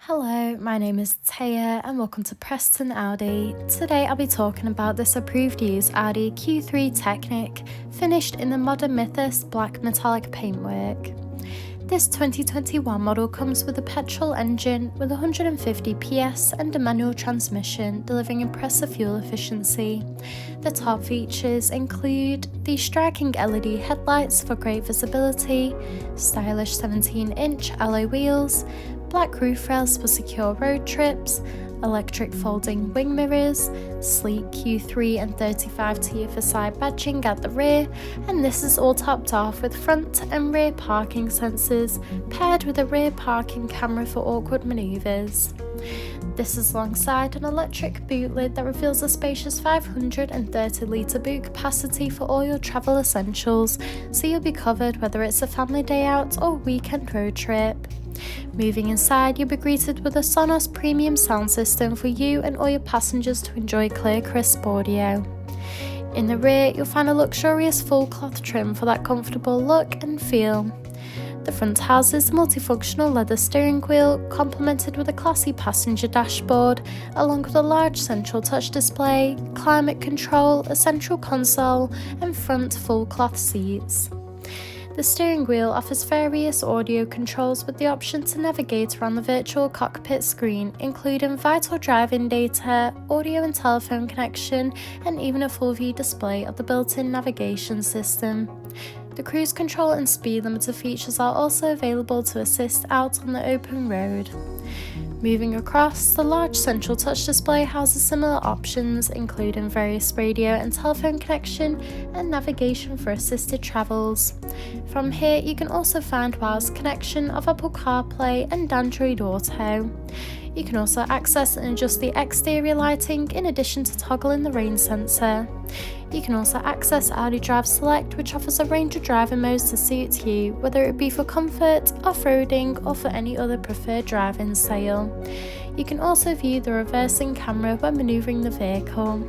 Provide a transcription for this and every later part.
Hello, my name is Taya and welcome to Preston Audi. Today I'll be talking about this approved use Audi Q3 Technik, finished in the modern Mythos Black metallic paintwork. This 2021 model comes with a petrol engine with 150 PS and a manual transmission, delivering impressive fuel efficiency. The top features include the striking LED headlights for great visibility, stylish 17-inch alloy wheels, black roof rails for secure road trips, electric folding wing mirrors, sleek Q3 and 35 TFSI badging at the rear, and this is all topped off with front and rear parking sensors, paired with a rear parking camera for awkward manoeuvres. This is alongside an electric boot lid that reveals a spacious 530-litre boot capacity for all your travel essentials, so you'll be covered whether it's a family day out or weekend road trip. Moving inside, you'll be greeted with a SONOS premium sound system for you and all your passengers to enjoy clear, crisp audio. In the rear, you'll find a luxurious full cloth trim for that comfortable look and feel. The front houses a multifunctional leather steering wheel, complemented with a classy passenger dashboard, along with a large central touch display, climate control, a central console, and front full cloth seats. The steering wheel offers various audio controls with the option to navigate around the virtual cockpit screen, including vital driving data, audio and telephone connection, and even a full view display of the built-in navigation system. The cruise control and speed limiter features are also available to assist out on the open road. Moving across, the large central touch display houses similar options, including various radio and telephone connection and navigation for assisted travels. From here, you can also find wireless connection of Apple CarPlay and Android Auto. You can also access and adjust the exterior lighting in addition to toggling the rain sensor. You can also access Audi Drive Select, which offers a range of driving modes to suit you, whether it be for comfort, off-roading, or for any other preferred driving style. You can also view the reversing camera when manoeuvring the vehicle.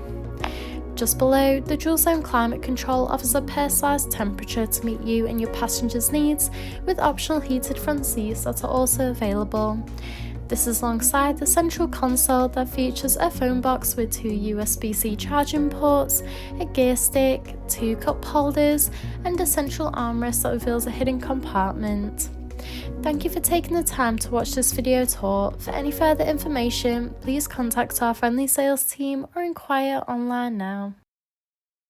Just below, the dual zone climate control offers a personalised temperature to meet you and your passengers' needs, with optional heated front seats that are also available. This is alongside the central console that features a phone box with 2 USB-C charging ports, a gear stick, 2 cup holders, and a central armrest that reveals a hidden compartment. Thank you for taking the time to watch this video tour. For any further information, please contact our friendly sales team or inquire online now.